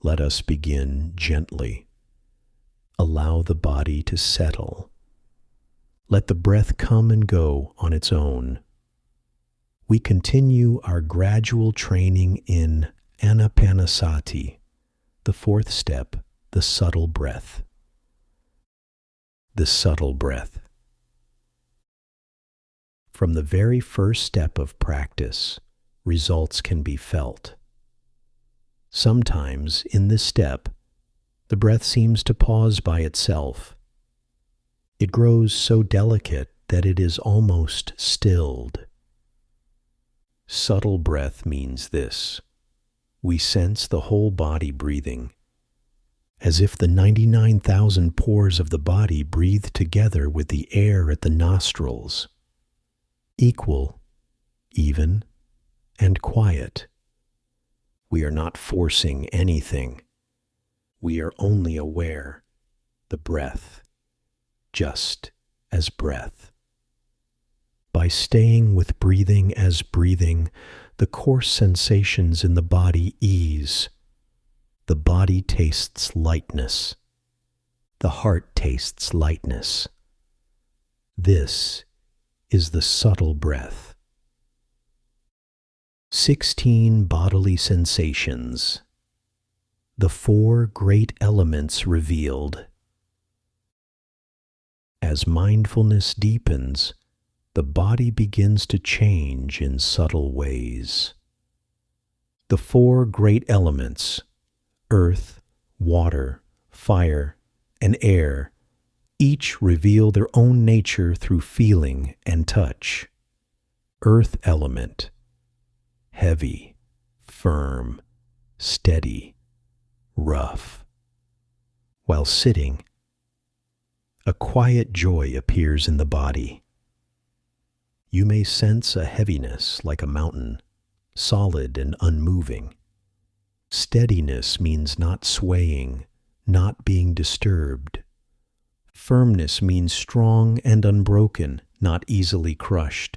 Let us begin gently. Allow the body to settle. Let the breath come and go on its own. We continue our gradual training in Ānāpānasati, the fourth step, the subtle breath. The subtle breath. From the very first step of practice, results can be felt. Sometimes in this step, the breath seems to pause by itself. It grows so delicate that it is almost stilled. Subtle breath means this. We sense the whole body breathing, as if the 99,000 pores of the body breathe together with the air at the nostrils, equal, even, and quiet. We are not forcing anything. We are only aware, the breath, just as breath. By staying with breathing as breathing, the coarse sensations in the body ease. The body tastes lightness. The heart tastes lightness. This is the subtle breath. 16 bodily sensations. The 4 great elements revealed. As mindfulness deepens, the body begins to change in subtle ways. The 4 great elements, earth, water, fire, and air, each reveal their own nature through feeling and touch. Earth element, heavy, firm, steady, rough. While sitting, a quiet joy appears in the body. You may sense a heaviness like a mountain, solid and unmoving. Steadiness means not swaying, not being disturbed. Firmness means strong and unbroken, not easily crushed.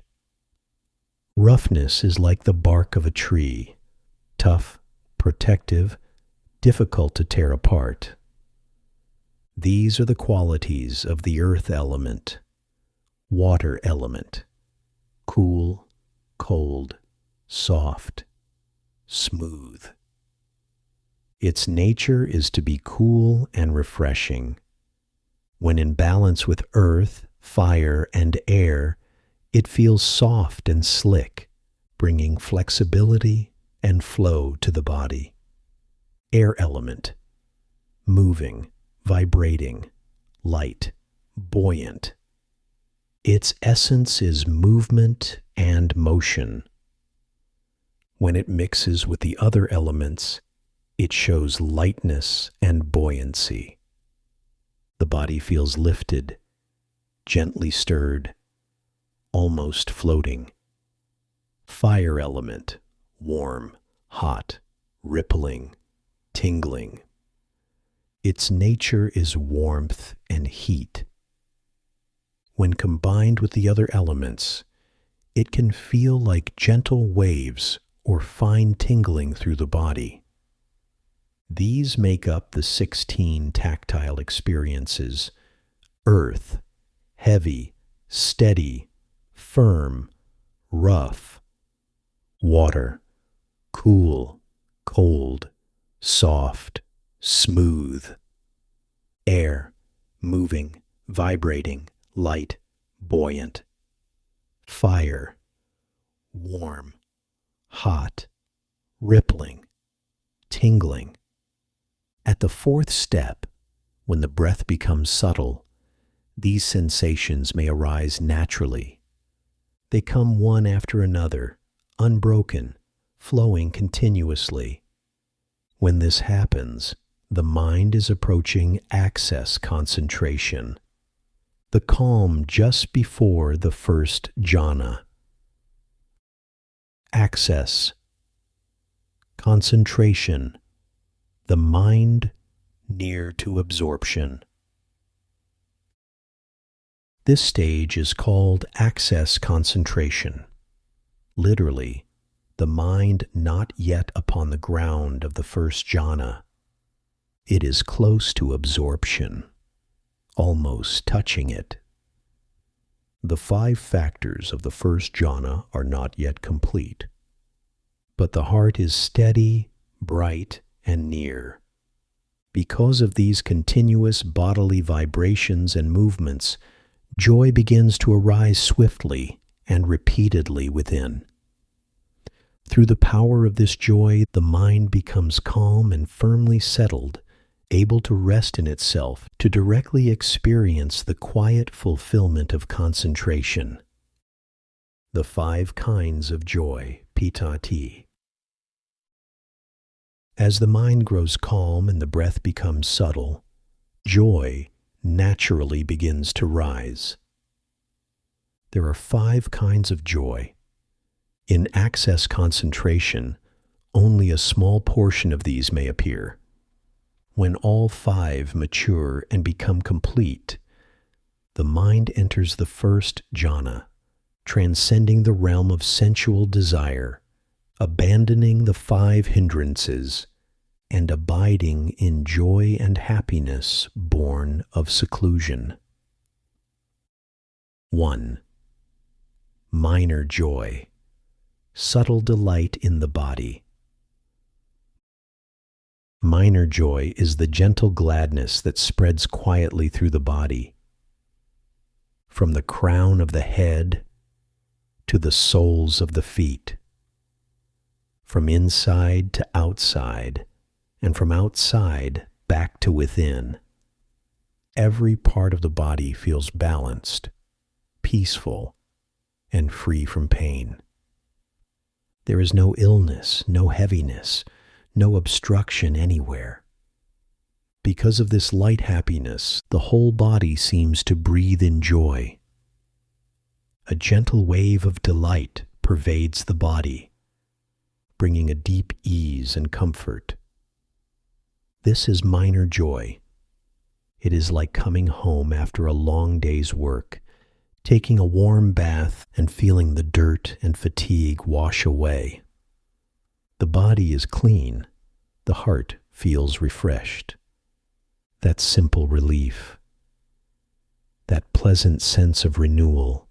Roughness is like the bark of a tree, tough, protective, difficult to tear apart. These are the qualities of the earth element, water element. Cool, cold, soft, smooth. Its nature is to be cool and refreshing. When in balance with earth, fire, and air, it feels soft and slick, bringing flexibility and flow to the body. Air element, moving, vibrating, light, buoyant. Its essence is movement and motion. When it mixes with the other elements, it shows lightness and buoyancy. The body feels lifted, gently stirred, almost floating. Fire element, warm, hot, rippling, tingling. Its nature is warmth and heat. When combined with the other elements, it can feel like gentle waves or fine tingling through the body. These make up the 16 tactile experiences: earth, heavy, steady, firm, rough; water, cool, cold, soft, smooth; air, moving, vibrating, light, buoyant; fire, warm, hot, rippling, tingling. At the 4th step, when the breath becomes subtle, these sensations may arise naturally. They come one after another, unbroken, flowing continuously. When this happens, the mind is approaching access concentration, the calm just before the first jhana. Access, concentration, the mind near to absorption. This stage is called access concentration. Literally, the mind not yet upon the ground of the first jhana, It is close to absorption, almost touching it. The 5 factors of the first jhana are not yet complete, but the heart is steady, bright, and near. Because of these continuous bodily vibrations and movements, joy begins to arise swiftly and repeatedly within. Through the power of this joy, the mind becomes calm and firmly settled, able to rest in itself to directly experience the quiet fulfillment of concentration. The 5 kinds of joy, pitati. As the mind grows calm and the breath becomes subtle, joy naturally begins to rise. There are 5 kinds of joy. In access concentration, only a small portion of these may appear. When all 5 mature and become complete, the mind enters the first jhana, transcending the realm of sensual desire, abandoning the 5 hindrances, and abiding in joy and happiness born of seclusion. 1. Minor joy, subtle delight in the body. Minor joy is the gentle gladness that spreads quietly through the body, from the crown of the head to the soles of the feet, from inside to outside, and from outside back to within. Every part of the body feels balanced, peaceful, and free from pain. There is no illness, no heaviness, no obstruction anywhere. Because of this light happiness, the whole body seems to breathe in joy. A gentle wave of delight pervades the body, bringing a deep ease and comfort. This is minor joy. It is like coming home after a long day's work, taking a warm bath and feeling the dirt and fatigue wash away. The body is clean. The heart feels refreshed. That simple relief, that pleasant sense of renewal.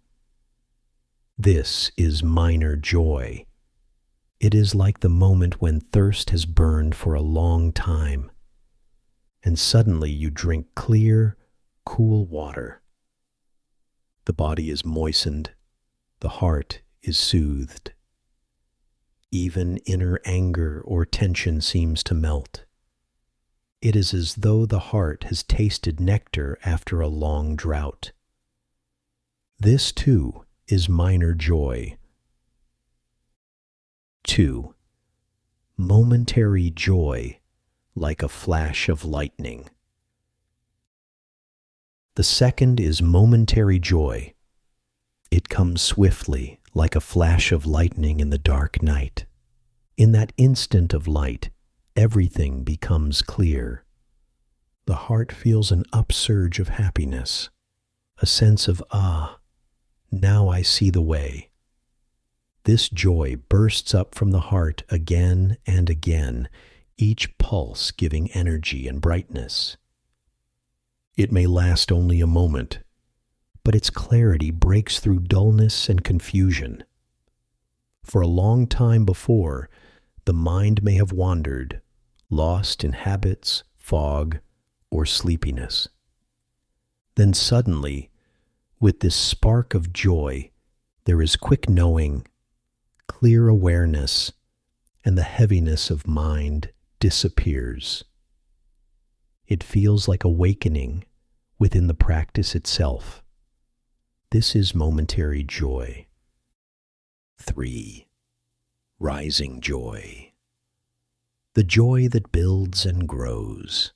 This is minor joy. It is like the moment when thirst has burned for a long time, and suddenly you drink clear, cool water. The body is moistened, the heart is soothed. Even inner anger or tension seems to melt. It is as though the heart has tasted nectar after a long drought. This, too, is minor joy. 2. Momentary joy, like a flash of lightning. The second is momentary joy. It comes swiftly, like a flash of lightning in the dark night. In that instant of light, everything becomes clear. The heart feels an upsurge of happiness, a sense of, now I see the way. This joy bursts up from the heart again and again, each pulse giving energy and brightness. It may last only a moment, but its clarity breaks through dullness and confusion. For a long time before, the mind may have wandered, lost in habits, fog, or sleepiness. Then suddenly, with this spark of joy, there is quick knowing, clear awareness, and the heaviness of mind disappears. It feels like awakening within the practice itself. This is momentary joy. 3. Rising joy. The joy that builds and grows.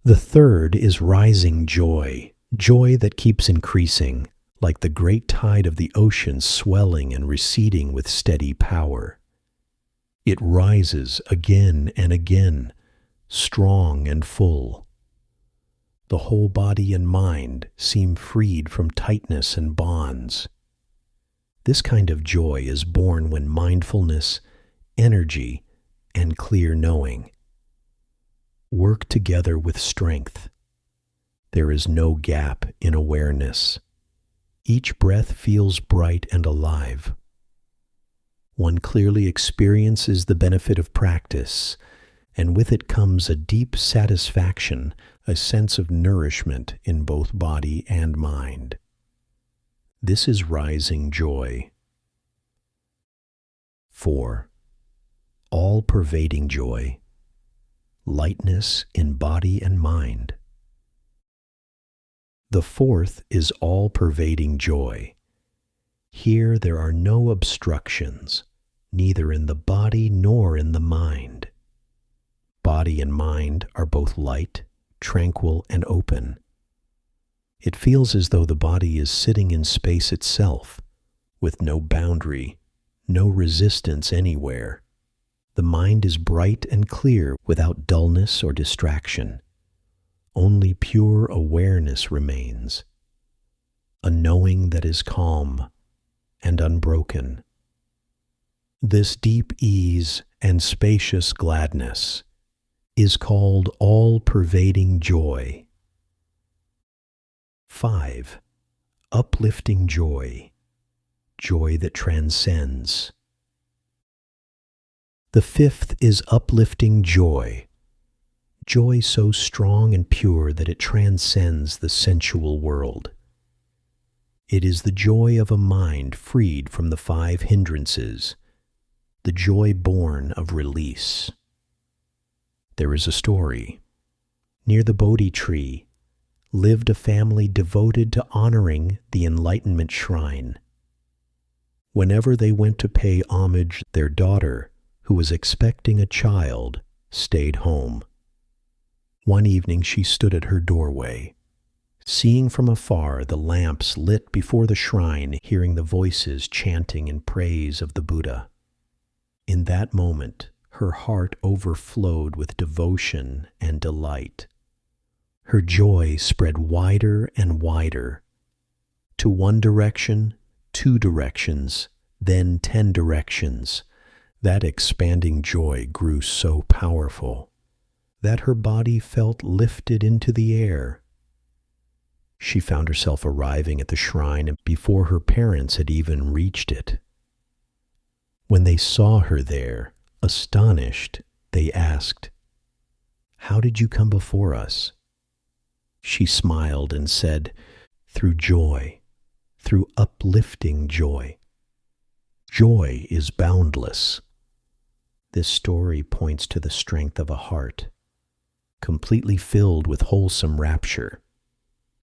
The third is rising joy, joy that keeps increasing, like the great tide of the ocean swelling and receding with steady power. It rises again and again, strong and full. The whole body and mind seem freed from tightness and bonds. This kind of joy is born when mindfulness, energy, and clear knowing, work together with strength. There is no gap in awareness. Each breath feels bright and alive. One clearly experiences the benefit of practice, and with it comes a deep satisfaction, a sense of nourishment in both body and mind. This is rising joy. 4. All-pervading joy, lightness in body and mind. The fourth is all-pervading joy. Here there are no obstructions, neither in the body nor in the mind. Body and mind are both light, tranquil, and open. It feels as though the body is sitting in space itself, with no boundary, no resistance anywhere. The mind is bright and clear without dullness or distraction. Only pure awareness remains, a knowing that is calm and unbroken. This deep ease and spacious gladness is called all-pervading joy. 5. Uplifting joy, joy that transcends. The fifth is uplifting joy, joy so strong and pure that it transcends the sensual world. It is the joy of a mind freed from the 5 hindrances, the joy born of release. There is a story. Near the Bodhi tree lived a family devoted to honoring the Enlightenment Shrine. Whenever they went to pay homage, their daughter, who was expecting a child, stayed home. One evening she stood at her doorway, seeing from afar the lamps lit before the shrine, hearing the voices chanting in praise of the Buddha. In that moment, her heart overflowed with devotion and delight. Her joy spread wider and wider. To one direction, 2 directions, then 10 directions. That expanding joy grew so powerful that her body felt lifted into the air. She found herself arriving at the shrine before her parents had even reached it. When they saw her there, astonished, they asked, "How did you come before us?" She smiled and said, "Through joy, through uplifting joy. Joy is boundless." This story points to the strength of a heart, completely filled with wholesome rapture.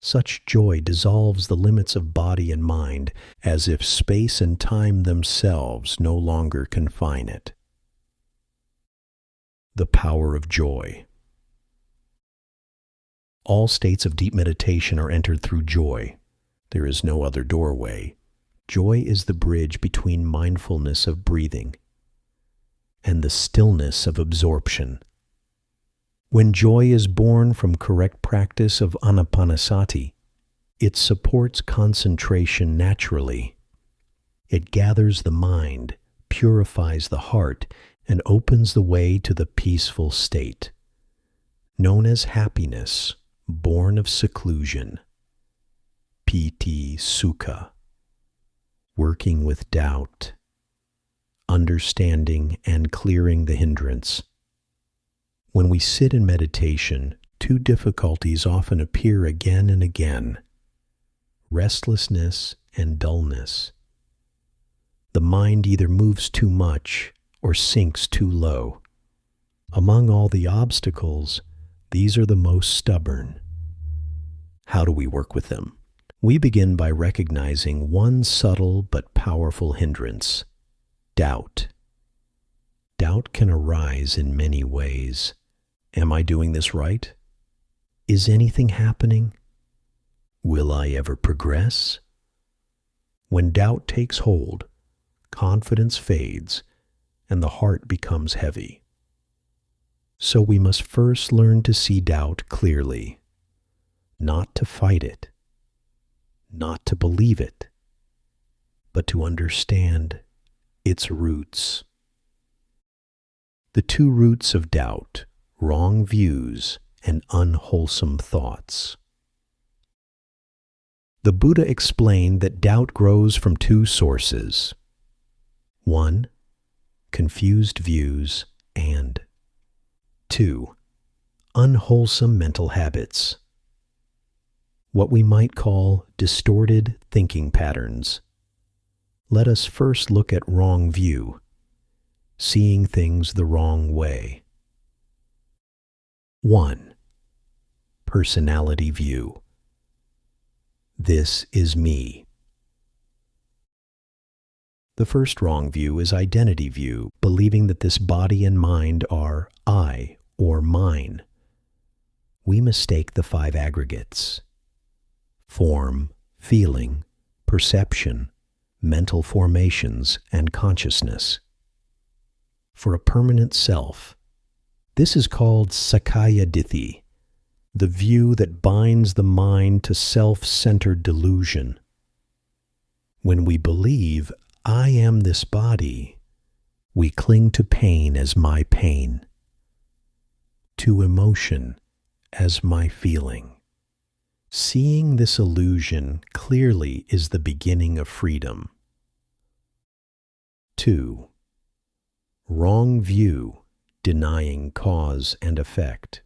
Such joy dissolves the limits of body and mind, as if space and time themselves no longer confine it. The power of joy. All states of deep meditation are entered through joy. There is no other doorway. Joy is the bridge between mindfulness of breathing and the stillness of absorption. When joy is born from correct practice of Ānāpānasati, it supports concentration naturally. It gathers the mind, purifies the heart, and opens the way to the peaceful state, known as happiness, born of seclusion. Piti Sukha. Working with doubt, understanding and clearing the hindrance. When we sit in meditation, 2 difficulties often appear again and again: restlessness and dullness. The mind either moves too much or sinks too low. Among all the obstacles, these are the most stubborn. How do we work with them? We begin by recognizing one subtle but powerful hindrance: doubt. Doubt can arise in many ways. Am I doing this right? Is anything happening? Will I ever progress? When doubt takes hold, confidence fades and the heart becomes heavy. So we must first learn to see doubt clearly, not to fight it, not to believe it, but to understand its roots. The 2 roots of doubt, wrong views, and unwholesome thoughts. The Buddha explained that doubt grows from two sources. 1. Confused views, and 2. Unwholesome mental habits. What we might call distorted thinking patterns. Let us first look at wrong view, seeing things the wrong way. 1. Personality view. This is me. The first wrong view is identity view, believing that this body and mind are I or mine. We mistake the 5 aggregates: form, feeling, perception, mental formations, and consciousness. For a permanent self, this is called Sakkaya Ditthi, the view that binds the mind to self-centered delusion. When we believe, I am this body, we cling to pain as my pain, to emotion as my feeling. Seeing this illusion clearly is the beginning of freedom. 2. Wrong view, denying cause and effect.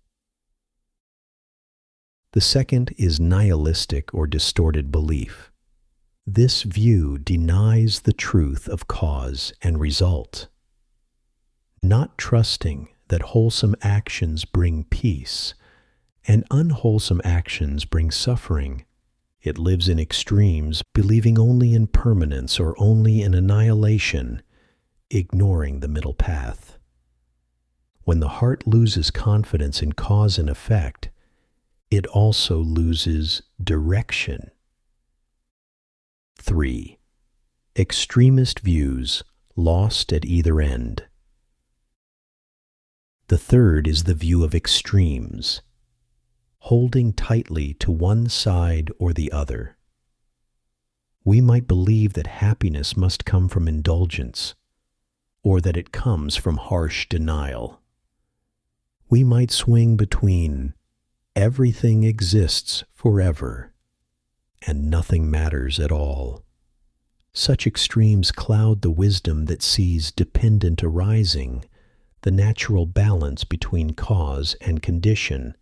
The second is nihilistic or distorted belief. This view denies the truth of cause and result. Not trusting that wholesome actions bring peace and unwholesome actions bring suffering, it lives in extremes, believing only in permanence or only in annihilation, ignoring the middle path. When the heart loses confidence in cause and effect, it also loses direction. 3. Extremist views, lost at either end. The third is the view of extremes, holding tightly to one side or the other. We might believe that happiness must come from indulgence, or that it comes from harsh denial. We might swing between everything exists forever and nothing matters at all. Such extremes cloud the wisdom that sees dependent arising, the natural balance between cause and condition.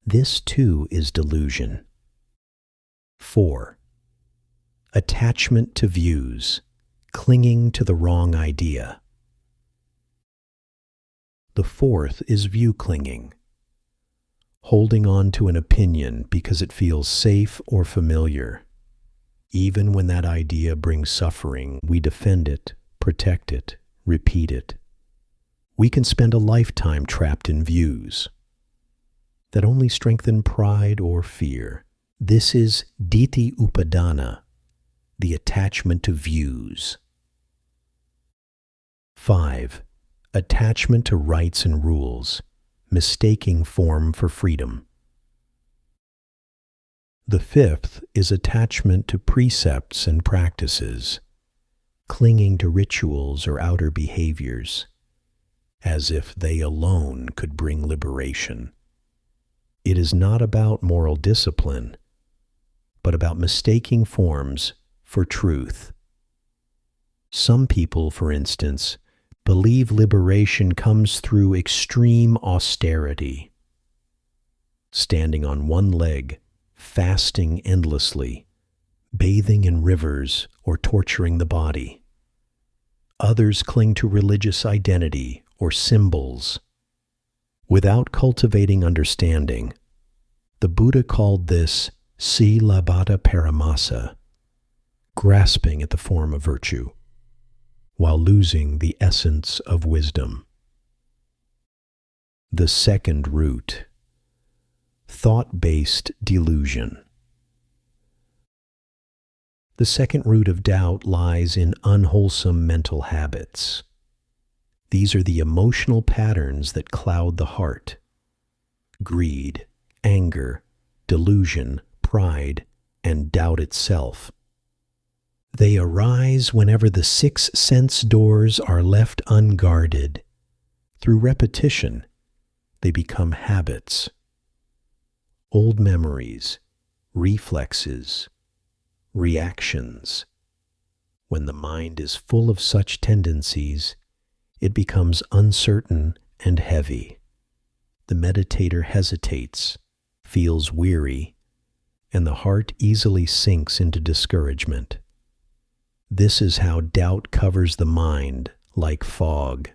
This too is delusion. 4. Attachment to views, clinging to the wrong idea. The fourth is view clinging, holding on to an opinion because it feels safe or familiar. Even when that idea brings suffering, we defend it, protect it, repeat it. We can spend a lifetime trapped in views that only strengthen pride or fear. This is Ditthi Upadana, the attachment to views. 5. Attachment to rights and rules, mistaking form for freedom. The fifth is attachment to precepts and practices, clinging to rituals or outer behaviors, as if they alone could bring liberation. It is not about moral discipline, but about mistaking forms for truth. Some people, for instance, believe liberation comes through extreme austerity, standing on one leg, fasting endlessly, bathing in rivers, or torturing the body. Others cling to religious identity or symbols. Without cultivating understanding, the Buddha called this Silabhata Paramasa, grasping at the form of virtue, while losing the essence of wisdom. The second root, thought-based delusion. The second root of doubt lies in unwholesome mental habits. These are the emotional patterns that cloud the heart: greed, anger, delusion, pride, and doubt itself. They arise whenever the 6 sense doors are left unguarded. Through repetition, they become habits. Old memories, reflexes, reactions. When the mind is full of such tendencies, it becomes uncertain and heavy. The meditator hesitates, feels weary, and the heart easily sinks into discouragement. This is how doubt covers the mind like fog.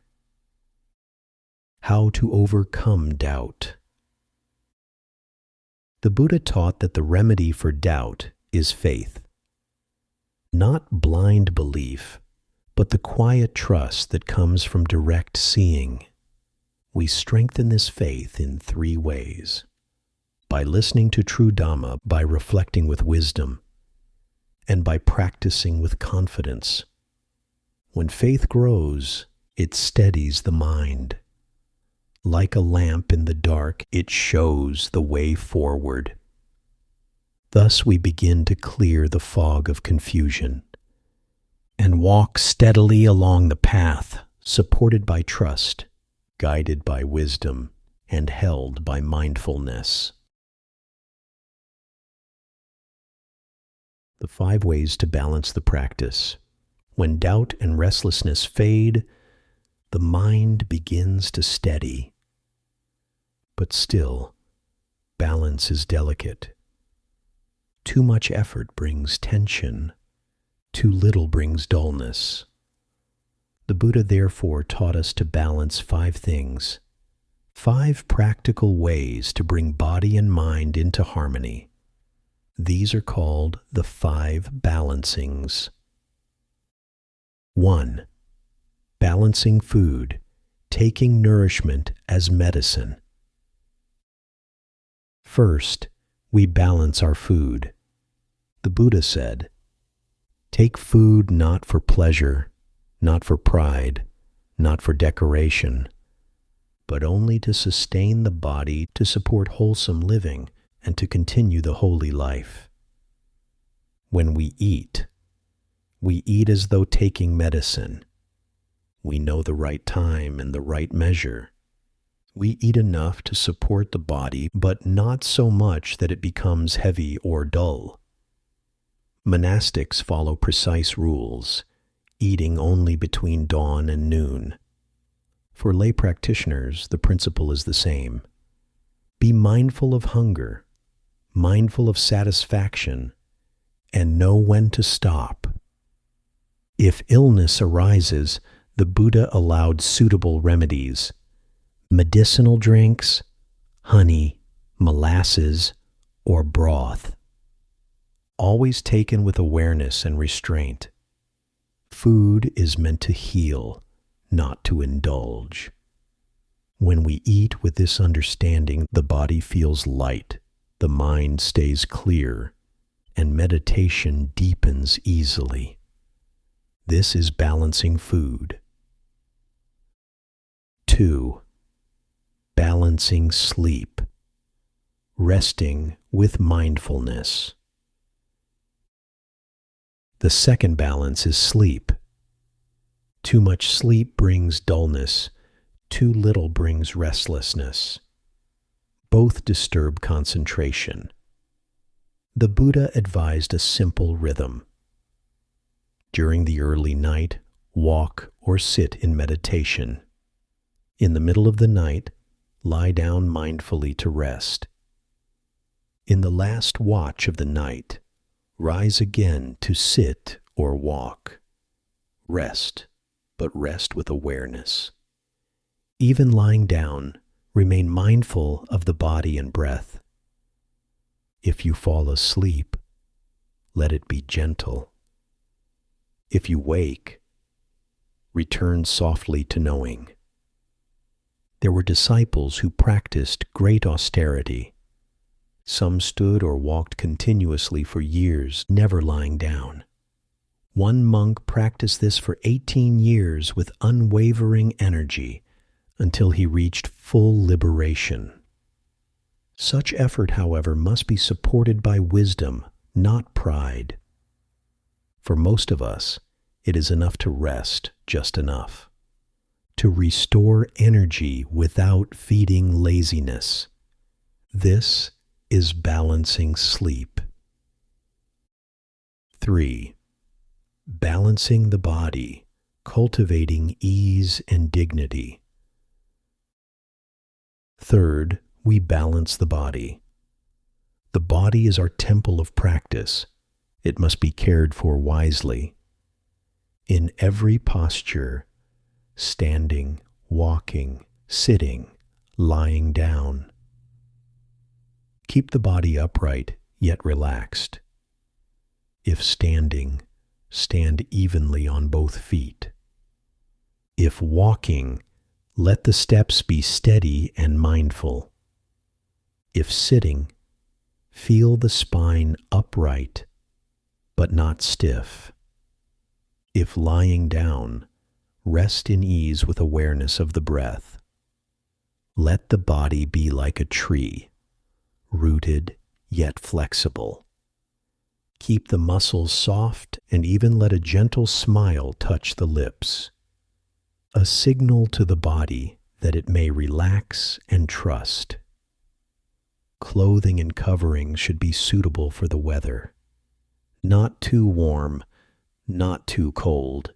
How to overcome doubt. The Buddha taught that the remedy for doubt is faith. Not blind belief, but the quiet trust that comes from direct seeing. We strengthen this faith in 3 ways. By listening to true Dhamma, by reflecting with wisdom, and by practicing with confidence. When faith grows, it steadies the mind. Like a lamp in the dark, it shows the way forward. Thus we begin to clear the fog of confusion and walk steadily along the path, supported by trust, guided by wisdom, and held by mindfulness. The 5 ways to balance the practice. When doubt and restlessness fade, the mind begins to steady. But still, balance is delicate. Too much effort brings tension. Too little brings dullness. The Buddha therefore taught us to balance 5 things, 5 practical ways to bring body and mind into harmony. These are called the 5 balancings. 1. Balancing food, taking nourishment as medicine. First, we balance our food. The Buddha said, "Take food not for pleasure, not for pride, not for decoration, but only to sustain the body, to support wholesome living, and to continue the holy life." When we eat as though taking medicine. We know the right time and the right measure. We eat enough to support the body, but not so much that it becomes heavy or dull. Monastics follow precise rules, eating only between dawn and noon. For lay practitioners, the principle is the same. Be mindful of hunger, mindful of satisfaction, and know when to stop. If illness arises, the Buddha allowed suitable remedies: medicinal drinks, honey, molasses, or broth. Always taken with awareness and restraint. Food is meant to heal, not to indulge. When we eat with this understanding, the body feels light, the mind stays clear, and meditation deepens easily. This is balancing food. 2. Balancing sleep, resting with mindfulness. The second balance is sleep. Too much sleep brings dullness, too little brings restlessness. Both disturb concentration. The Buddha advised a simple rhythm. During the early night, walk or sit in meditation. In the middle of the night, lie down mindfully to rest. In the last watch of the night, rise again to sit or walk. Rest, but rest with awareness. Even lying down, remain mindful of the body and breath. If you fall asleep, let it be gentle. If you wake, return softly to knowing. There were disciples who practiced great austerity. Some stood or walked continuously for years, never lying down. One monk practiced this for 18 years with unwavering energy until he reached full liberation. Such effort, however, must be supported by wisdom, not pride. For most of us, it is enough to rest just enough. to restore energy without feeding laziness. This is balancing sleep. 3. Balancing the body, cultivating ease and dignity. Third, we balance the body. The body is our temple of practice. It must be cared for wisely. In every posture, standing, walking, sitting, lying down, keep the body upright yet relaxed. If standing, stand evenly on both feet. If walking, let the steps be steady and mindful. If sitting, feel the spine upright but not stiff. If lying down, rest in ease with awareness of the breath. Let the body be like a tree, rooted yet flexible. Keep the muscles soft and even let a gentle smile touch the lips, a signal to the body that it may relax and trust. Clothing and covering should be suitable for the weather. Not too warm, not too cold.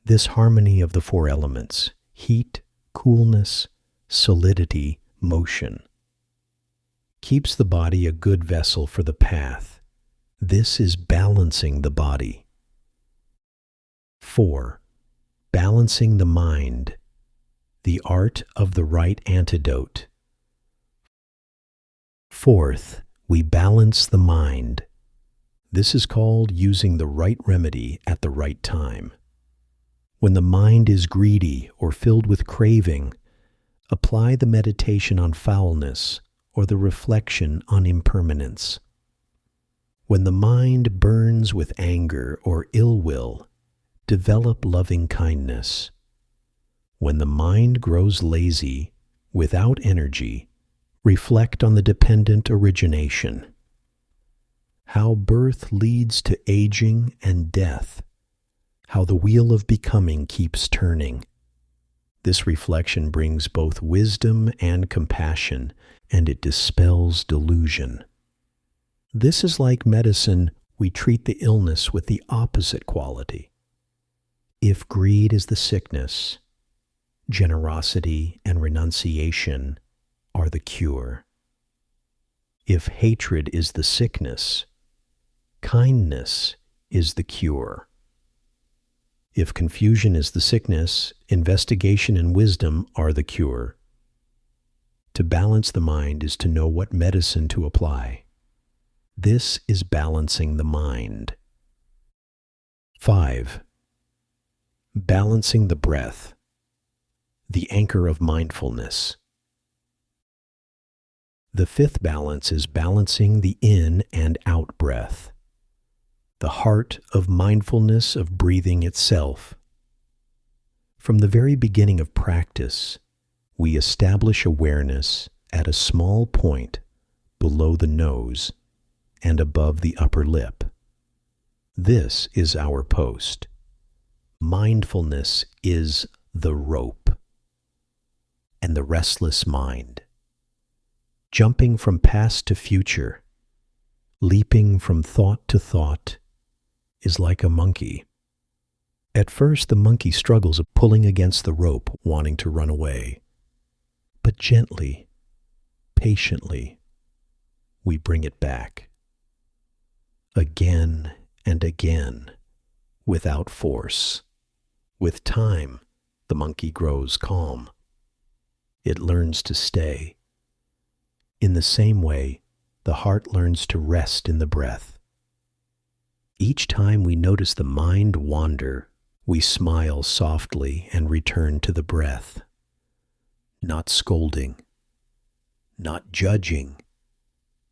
This harmony of the four elements, heat, coolness, solidity, motion, keeps the body a good vessel for the path. This is balancing the body. 4. Balancing the mind, the art of the right antidote. Fourth, we balance the mind. This is called using the right remedy at the right time. When the mind is greedy or filled with craving, apply the meditation on foulness or the reflection on impermanence. When the mind burns with anger or ill will, develop loving kindness. When the mind grows lazy, without energy, reflect on the dependent origination. How birth leads to aging and death. How the wheel of becoming keeps turning. This reflection brings both wisdom and compassion, and it dispels delusion. This is like medicine. We treat the illness with the opposite quality. If greed is the sickness, generosity and renunciation are the cure. If hatred is the sickness, kindness is the cure. If confusion is the sickness, investigation and wisdom are the cure. To balance the mind is to know what medicine to apply. This is balancing the mind. 5. Balancing the breath, the anchor of mindfulness. The fifth balance is balancing the in and out breath, the heart of mindfulness of breathing itself. From the very beginning of practice, we establish awareness at a small point below the nose and above the upper lip. This is our post. Mindfulness is the rope and the restless mind, jumping from past to future, leaping from thought to thought, is like a monkey. At first, the monkey struggles of pulling against the rope, wanting to run away. But gently, patiently, we bring it back. Again and again, without force. With time, the monkey grows calm. It learns to stay. In the same way, the heart learns to rest in the breath. Each time we notice the mind wander, we smile softly and return to the breath. Not scolding, not judging,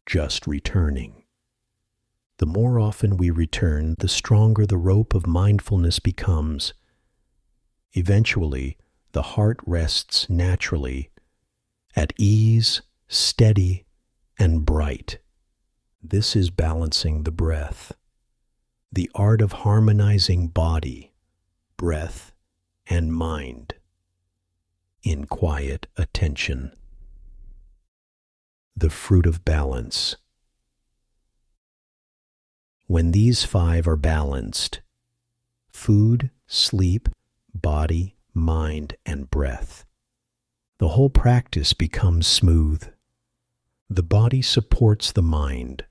just returning. The more often we return, the stronger the rope of mindfulness becomes. Eventually, the heart rests naturally, at ease, steady, and bright. This is balancing the breath, the art of harmonizing body, breath, and mind. in quiet attention. The fruit of balance. When these five are balanced, food, sleep, body, mind, and breath, the whole practice becomes smooth. The body supports the mind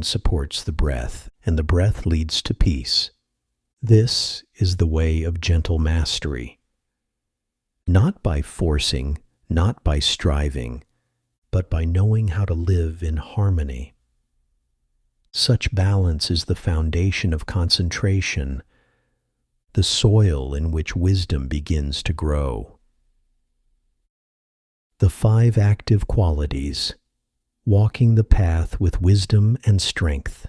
supports the breath, and the breath leads to peace. This is the way of gentle mastery. Not by forcing, not by striving, but by knowing how to live in harmony. Such balance is the foundation of concentration, the soil in which wisdom begins to grow. The five active qualities, walking the path with wisdom and strength.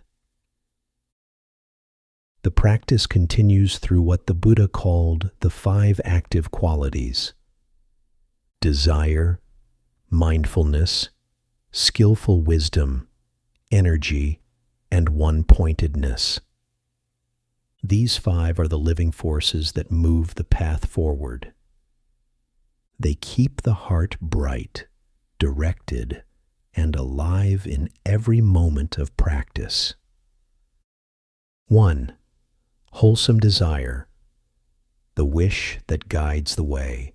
The practice continues through what the Buddha called the five active qualities: desire, mindfulness, skillful wisdom, energy, and one-pointedness. These five are the living forces that move the path forward. They keep the heart bright, directed, and alive in every moment of practice. 1. Wholesome desire, the wish that guides the way.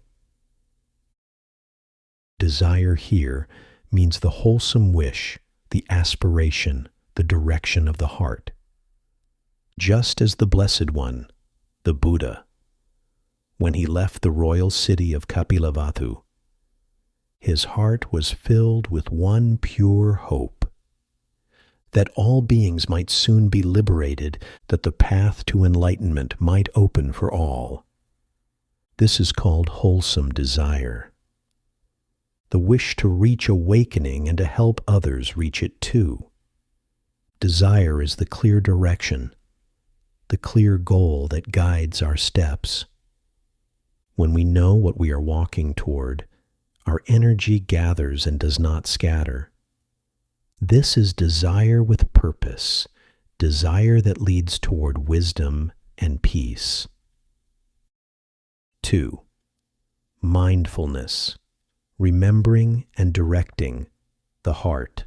Desire here means the wholesome wish, the aspiration, the direction of the heart. Just as the Blessed One, the Buddha, when he left the royal city of Kapilavatthu, his heart was filled with one pure hope, that all beings might soon be liberated, that the path to enlightenment might open for all. This is called wholesome desire. The wish to reach awakening and to help others reach it too. Desire is the clear direction, the clear goal that guides our steps. When we know what we are walking toward, our energy gathers and does not scatter. This is desire with purpose, desire that leads toward wisdom and peace. 2. Mindfulness, remembering and directing the heart.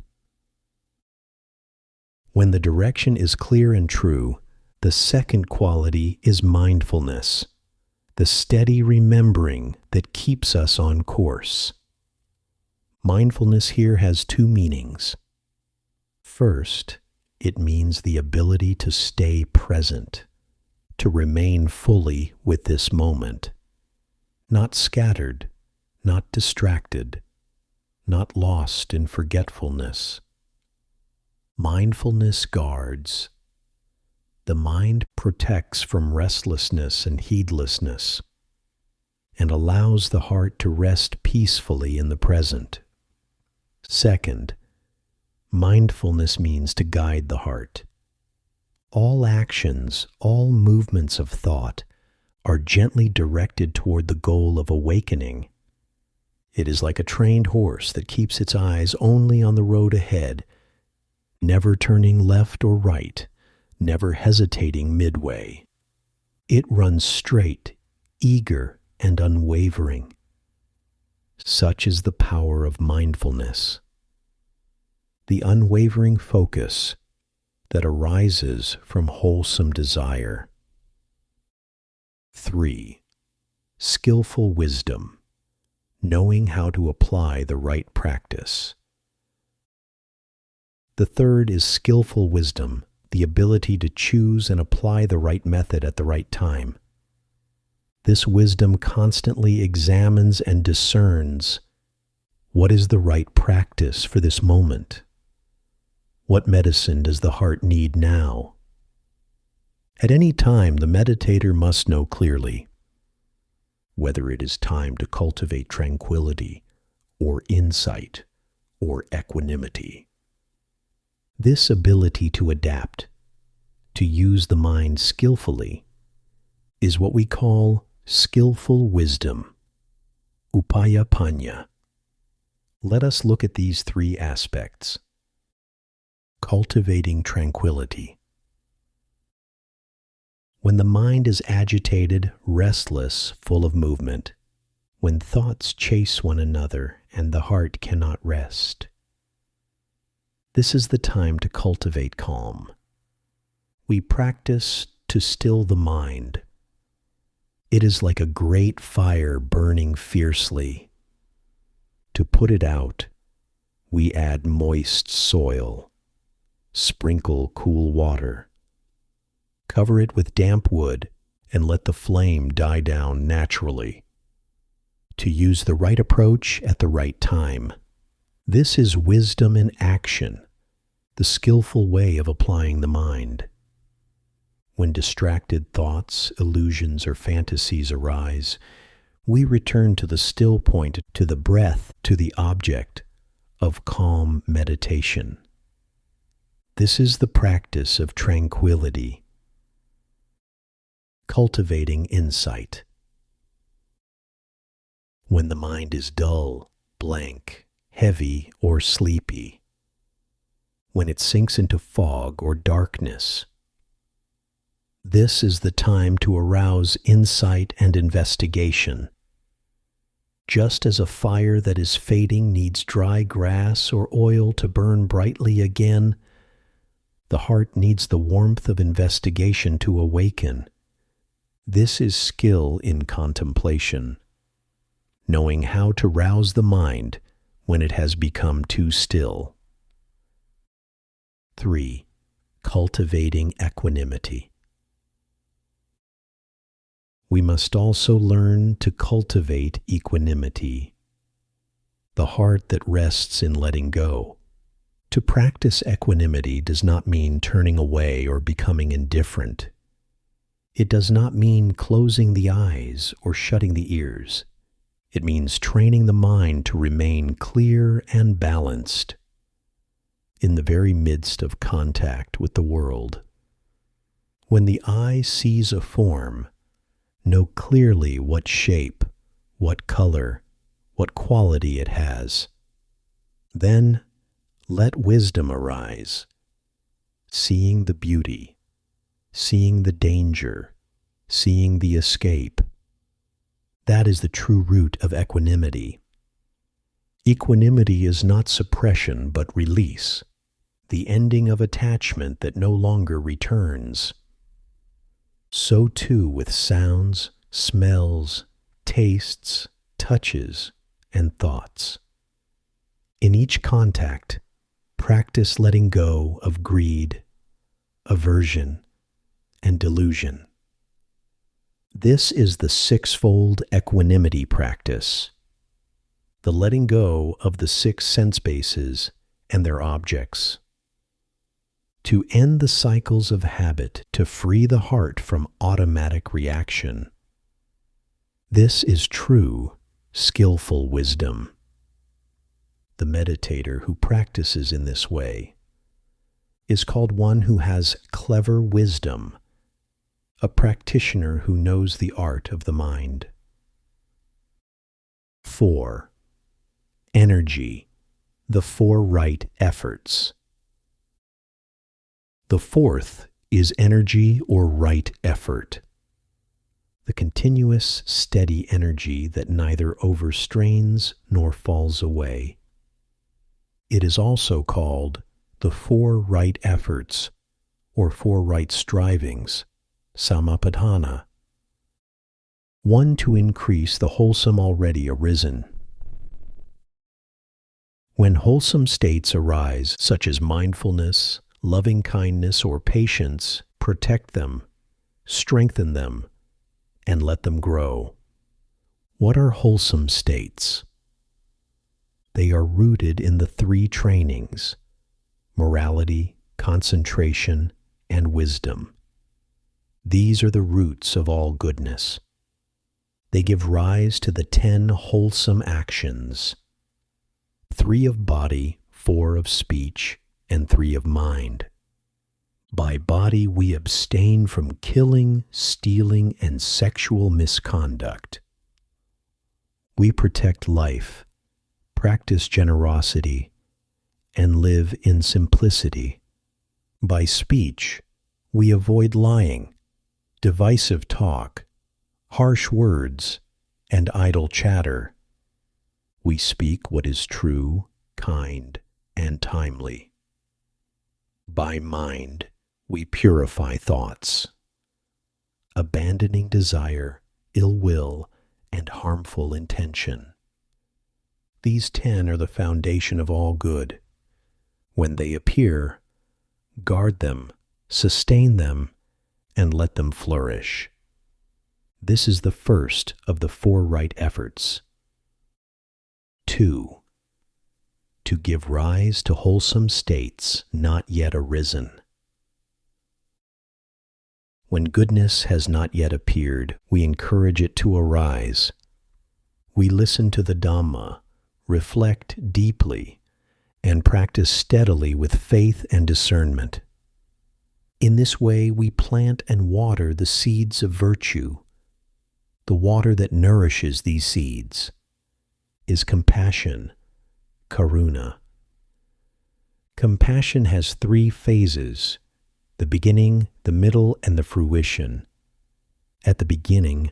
When the direction is clear and true, the second quality is mindfulness, the steady remembering that keeps us on course. Mindfulness here has two meanings. First, it means the ability to stay present, to remain fully with this moment, not scattered, not distracted, not lost in forgetfulness. Mindfulness guards. The mind protects from restlessness and heedlessness, and allows the heart to rest peacefully in the present. Second, mindfulness means to guide the heart. All actions, all movements of thought are gently directed toward the goal of awakening. It is like a trained horse that keeps its eyes only on the road ahead, never turning left or right, never hesitating midway. It runs straight, eager, and unwavering. Such is the power of mindfulness. The unwavering focus that arises from wholesome desire. 3. Skillful wisdom, knowing how to apply the right practice. The third is skillful wisdom, the ability to choose and apply the right method at the right time. This wisdom constantly examines and discerns what is the right practice for this moment. What medicine does the heart need now? At any time, the meditator must know clearly whether it is time to cultivate tranquility or insight or equanimity. This ability to adapt, to use the mind skillfully, is what we call skillful wisdom, upayapanya. Let us look at these three aspects. Cultivating tranquility. When the mind is agitated, restless, full of movement, when thoughts chase one another and the heart cannot rest. This is the time to cultivate calm. We practice to still the mind. It is like a great fire burning fiercely. To put it out, we add moist soil, sprinkle cool water, cover it with damp wood, and let the flame die down naturally. To use the right approach at the right time. This is wisdom in action, the skillful way of applying the mind. When distracted thoughts, illusions, or fantasies arise, we return to the still point, to the breath, to the object of calm meditation. This is the practice of tranquility. Cultivating insight. When the mind is dull, blank, heavy, or sleepy, when it sinks into fog or darkness, this is the time to arouse insight and investigation. Just as a fire that is fading needs dry grass or oil to burn brightly again, the heart needs the warmth of investigation to awaken. This is skill in contemplation, knowing how to rouse the mind when it has become too still. 3. Cultivating equanimity. We must also learn to cultivate equanimity, the heart that rests in letting go. To practice equanimity does not mean turning away or becoming indifferent. It does not mean closing the eyes or shutting the ears. It means training the mind to remain clear and balanced in the very midst of contact with the world. When the eye sees a form, know clearly what shape, what color, what quality it has. Then let wisdom arise, seeing the beauty, seeing the danger, seeing the escape. That is the true root of equanimity. Equanimity is not suppression but release, the ending of attachment that no longer returns. So too with sounds, smells, tastes, touches, and thoughts. In each contact, practice letting go of greed, aversion, and delusion. This is the sixfold equanimity practice, the letting go of the 6 sense bases and their objects. To end the cycles of habit, to free the heart from automatic reaction. This is true, skillful wisdom. The meditator who practices in this way is called one who has clever wisdom, a practitioner who knows the art of the mind. 4. Energy, the 4 right efforts. The 4th is energy or right effort, the continuous, steady energy that neither overstrains nor falls away. It is also called the 4 right efforts or 4 right strivings, Samapadhana. 1 to increase the wholesome already arisen. When wholesome states arise, such as mindfulness, loving kindness, or patience, protect them, strengthen them, and let them grow. What are wholesome states? They are rooted in the 3 trainings: morality, concentration, and wisdom. These are the roots of all goodness. They give rise to the 10 wholesome actions: 3 of body, 4 of speech, and 3 of mind. By body we abstain from killing, stealing, and sexual misconduct. We protect life, practice generosity, and live in simplicity. By speech, we avoid lying, divisive talk, harsh words, and idle chatter. We speak what is true, kind, and timely. By mind, we purify thoughts, abandoning desire, ill will, and harmful intention. These 10 are the foundation of all good. When they appear, guard them, sustain them, and let them flourish. This is the first of the 4 right efforts. 2. To give rise to wholesome states not yet arisen. When goodness has not yet appeared, we encourage it to arise. We listen to the Dhamma, reflect deeply, and practice steadily with faith and discernment. In this way, we plant and water the seeds of virtue. The water that nourishes these seeds is compassion, karuna. Compassion has 3 phases: the beginning, the middle, and the fruition. At the beginning,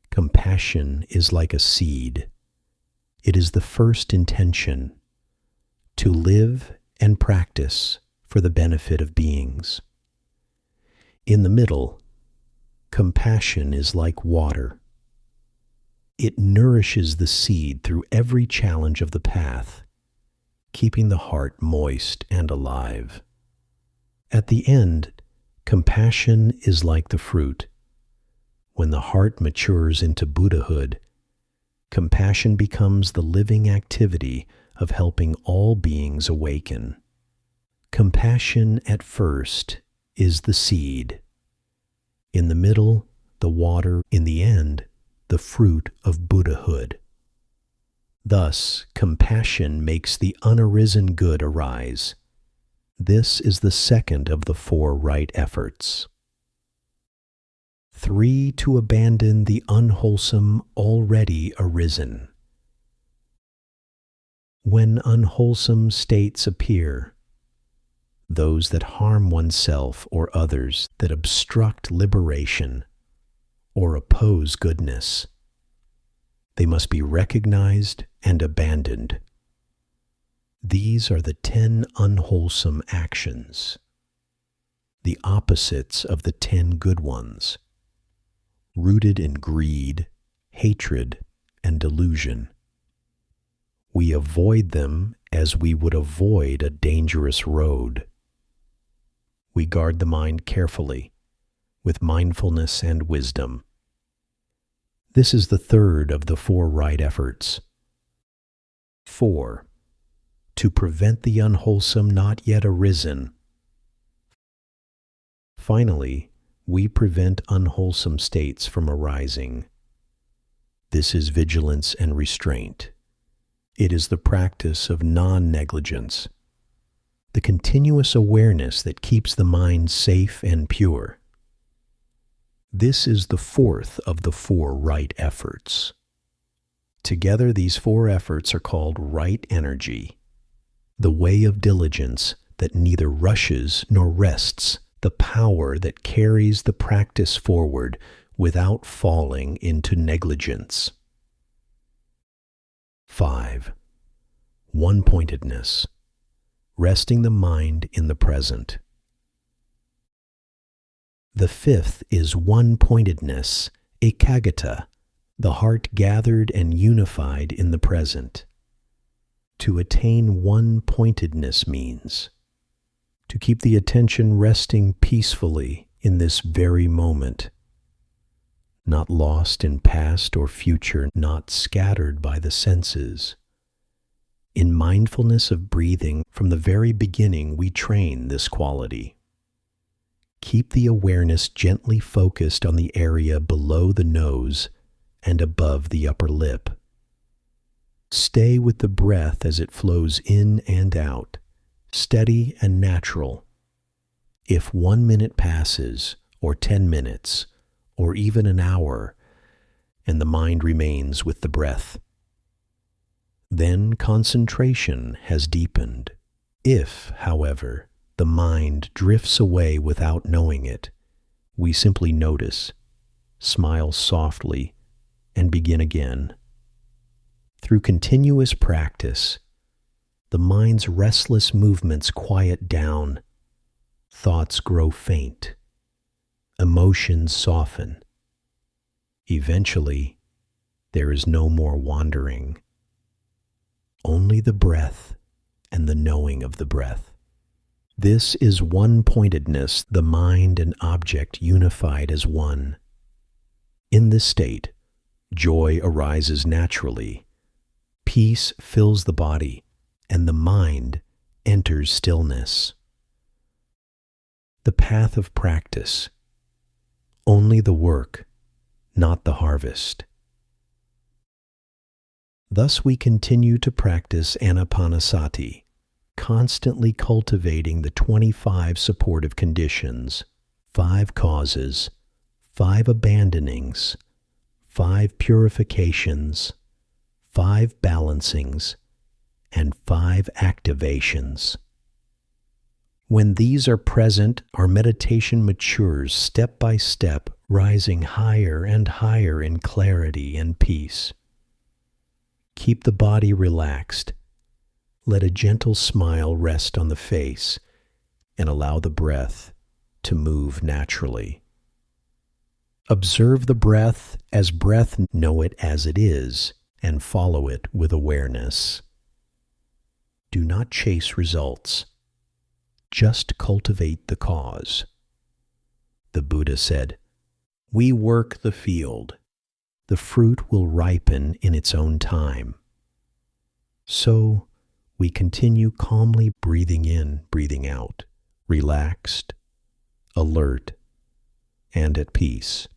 compassion is like a seed. It is the first intention, to live and practice for the benefit of beings. In the middle, compassion is like water. It nourishes the seed through every challenge of the path, keeping the heart moist and alive. At the end, compassion is like the fruit. When the heart matures into Buddhahood, compassion becomes the living activity of helping all beings awaken. Compassion at first is the seed. In the middle, the water. In the end, the fruit of Buddhahood. Thus, compassion makes the unarisen good arise. This is the second of the 4 right efforts. 3. To abandon the unwholesome already arisen. When unwholesome states appear, those that harm oneself or others, that obstruct liberation or oppose goodness, they must be recognized and abandoned. These are the 10 unwholesome actions, the opposites of the 10 good ones, rooted in greed, hatred, and delusion. We avoid them as we would avoid a dangerous road. We guard the mind carefully, with mindfulness and wisdom. This is the third of the 4 right efforts. 4. To prevent the unwholesome not yet arisen. Finally, we prevent unwholesome states from arising. This is vigilance and restraint. It is the practice of non-negligence, the continuous awareness that keeps the mind safe and pure. This is the 4th of the 4 right efforts. Together, these 4 efforts are called right energy, the way of diligence that neither rushes nor rests, the power that carries the practice forward without falling into negligence. 5. One-pointedness, resting the mind in the present. The 5th is one-pointedness, ekaggata, the heart gathered and unified in the present. To attain one-pointedness means to keep the attention resting peacefully in this very moment, not lost in past or future, not scattered by the senses. In mindfulness of breathing, from the very beginning we train this quality. Keep the awareness gently focused on the area below the nose and above the upper lip. Stay with the breath as it flows in and out, steady and natural. If 1 minute passes, or 10 minutes, or even an hour, and the mind remains with the breath, then concentration has deepened. If, however, the mind drifts away without knowing it, we simply notice, smile softly, and begin again. Through continuous practice, the mind's restless movements quiet down, thoughts grow faint, emotions soften. Eventually, there is no more wandering, only the breath and the knowing of the breath. This is one-pointedness, the mind and object unified as one. In this state, joy arises naturally, peace fills the body, and the mind enters stillness. The path of practice, only the work, not the harvest. Thus we continue to practice Ānāpānasati, constantly cultivating the 25 supportive conditions, 5 causes, 5 abandonings, 5 purifications, 5 balancings, and 5 activations. When these are present, our meditation matures step by step, rising higher and higher in clarity and peace. Keep the body relaxed. Let a gentle smile rest on the face and allow the breath to move naturally. Observe the breath as breath, know it as it is, and follow it with awareness. Do not chase results. Just cultivate the cause. The Buddha said, "We work the field. The fruit will ripen in its own time." So, we continue calmly breathing in, breathing out, relaxed, alert, and at peace.